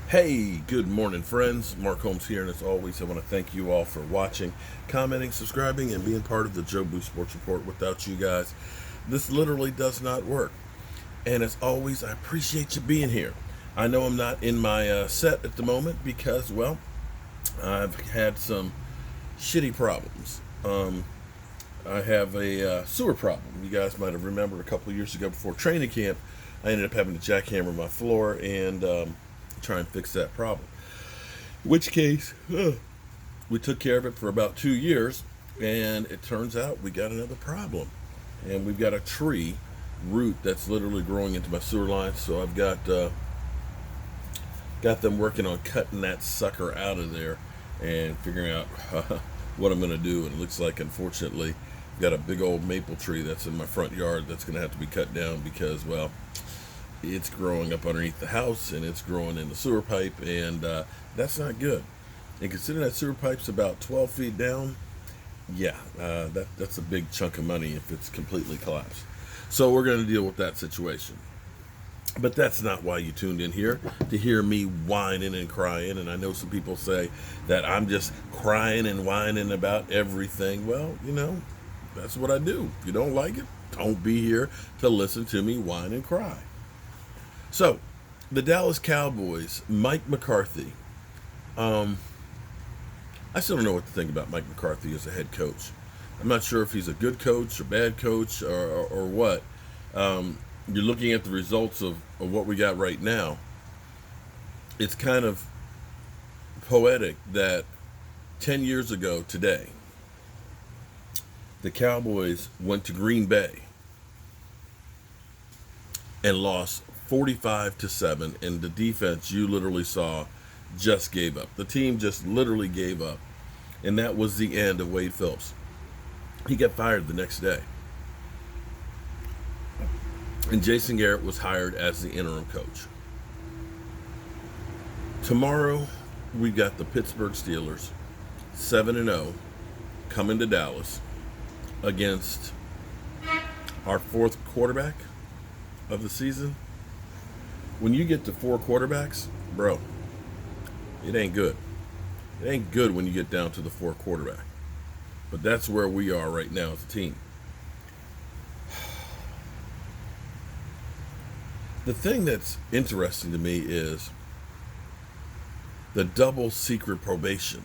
Hey, good morning, friends. Mark Holmes here, and as always, I want to thank you all for watching, commenting, subscribing, and being part of the Joe Boo Sports Report. Without you guys, this literally does not work. And as always, I appreciate you being here. I know I'm not in my set at the moment because, well, I've had some shitty problems. I have a sewer problem. You guys might have remembered a couple of years ago before training camp, I ended up having to jackhammer my floor and try and fix that problem. In which case, we took care of it for about 2 years, and it turns out we got another problem. And we've got a tree root that's literally growing into my sewer line, so I've got them working on cutting that sucker out of there and figuring out what I'm going to do. And it looks like, unfortunately, I've got a big old maple tree that's in my front yard that's going to have to be cut down because, well, it's growing up underneath the house and it's growing in the sewer pipe, and that's not good. And considering that sewer pipe's about 12 feet down, yeah, that's a big chunk of money if it's completely collapsed. So we're going to deal with that situation. But that's not why you tuned in here, to hear me whining and crying. And I know some people say that I'm just crying and whining about everything. Well, that's what I do. If you don't like it, don't be here to listen to me whine and cry. So, the Dallas Cowboys, Mike McCarthy. I still don't know what to think about Mike McCarthy as a head coach. I'm not sure if he's a good coach or bad coach or what. You're looking at the results of what we got right now. It's kind of poetic that 10 years ago today, the Cowboys went to Green Bay and lost 45-7, and the defense you literally saw just gave up. The team just literally gave up, and that was the end of Wade Phillips. He got fired the next day, and Jason Garrett was hired as the interim coach. Tomorrow, we got the Pittsburgh Steelers, 7-0, coming to Dallas against our fourth quarterback of the season. When you get to four quarterbacks, bro, it ain't good. It ain't good when you get down to the fourth quarterback. But that's where we are right now as a team. The thing that's interesting to me is the double secret probation.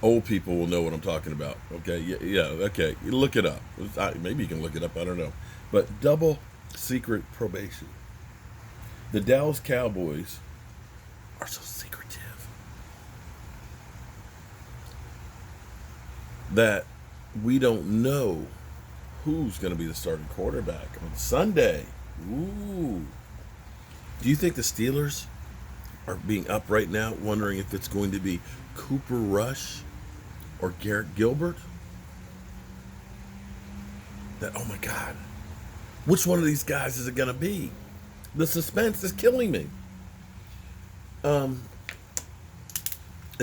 Old people will know what I'm talking about. Okay, yeah, okay. Look it up. Maybe you can look it up. I don't know. But double secret probation. The Dallas Cowboys are so secretive that we don't know who's going to be the starting quarterback on Sunday. Ooh. Do you think the Steelers are being up right now wondering if it's going to be Cooper Rush or Garrett Gilbert? Oh my God. Which one of these guys is it going to be? The suspense is killing me. The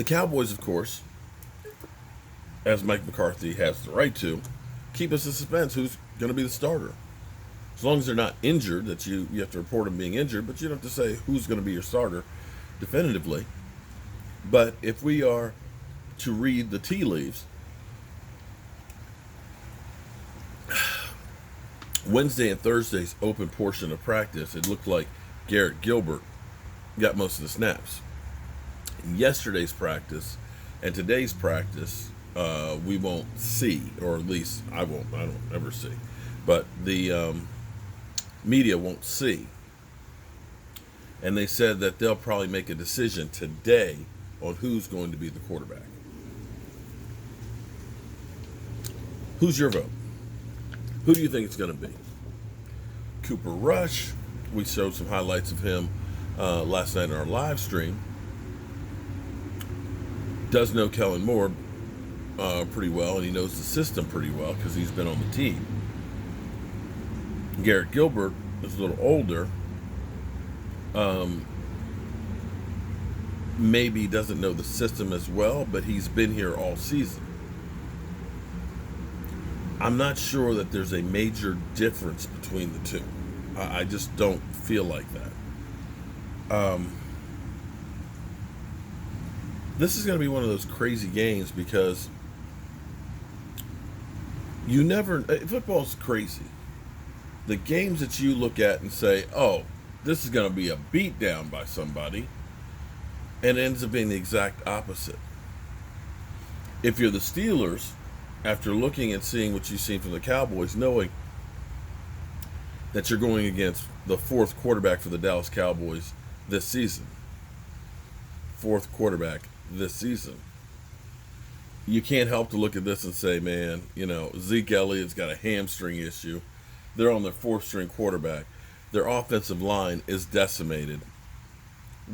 Cowboys, of course, as Mike McCarthy has the right to, keep us in suspense. Who's going to be the starter? As long as they're not injured, that you have to report them being injured, but you don't have to say who's going to be your starter definitively. But if we are to read the tea leaves, Wednesday and Thursday's open portion of practice, it looked like Garrett Gilbert got most of the snaps. Yesterday's practice and today's practice, we won't see, or at least I don't ever see, but the media won't see. And they said that they'll probably make a decision today on who's going to be the quarterback. Who's your vote? Who do you think it's going to be? Cooper Rush. We showed some highlights of him last night in our live stream. Does know Kellen Moore pretty well, and he knows the system pretty well because he's been on the team. Garrett Gilbert is a little older. Maybe doesn't know the system as well, but he's been here all season. I'm not sure that there's a major difference between the two. I just don't feel like that. This is going to be one of those crazy games because you never. Football's crazy. The games that you look at and say, "Oh, this is going to be a beatdown by somebody," and it ends up being the exact opposite. If you're the Steelers, after looking and seeing what you've seen from the Cowboys, knowing that you're going against the fourth quarterback for the Dallas Cowboys this season, fourth quarterback this season, you can't help to look at this and say, man, Zeke Elliott's got a hamstring issue. They're on their fourth string quarterback. Their offensive line is decimated.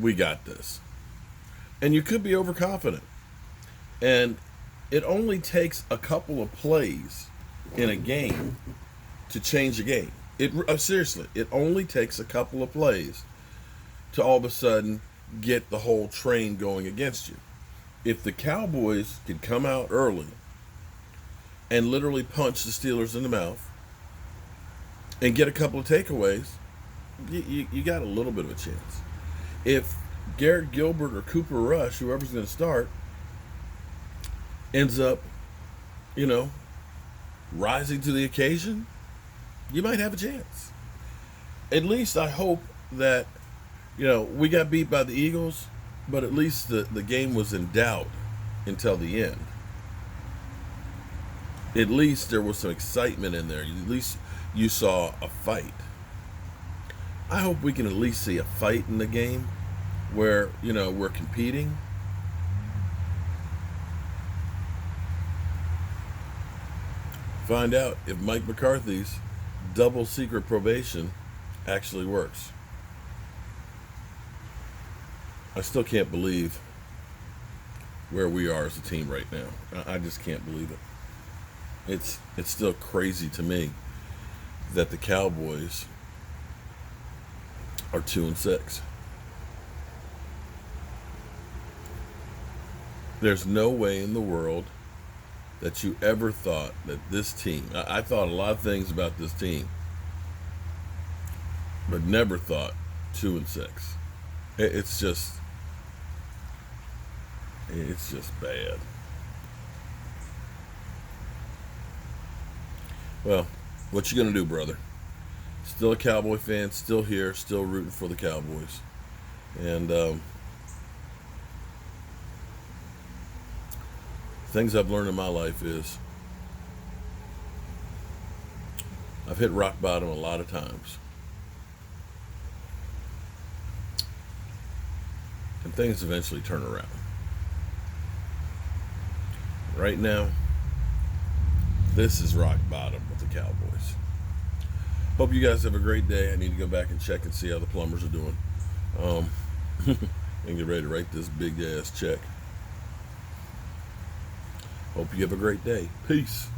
We got this. And you could be overconfident. And it only takes a couple of plays in a game to change a game. Seriously, it only takes a couple of plays to all of a sudden get the whole train going against you. If the Cowboys could come out early and literally punch the Steelers in the mouth and get a couple of takeaways, you got a little bit of a chance. If Garrett Gilbert or Cooper Rush, whoever's going to start, ends up, rising to the occasion, you might have a chance. At least I hope that, we got beat by the Eagles, but at least the game was in doubt until the end. At least there was some excitement in there. At least you saw a fight. I hope we can at least see a fight in the game where, we're competing. Find out if Mike McCarthy's double secret probation actually works. I still can't believe where we are as a team right now. I just can't believe it. It's still crazy to me that the Cowboys are 2-6. There's no way in the world that you ever thought that this team, I thought a lot of things about this team, but never thought 2-6. It's just bad. Well, what you gonna do, brother? Still a Cowboy fan, still here, still rooting for the Cowboys. And things I've learned in my life is I've hit rock bottom a lot of times. And things eventually turn around. Right now, this is rock bottom with the Cowboys. Hope you guys have a great day. I need to go back and check and see how the plumbers are doing. And get ready to write this big ass check. Hope you have a great day. Peace.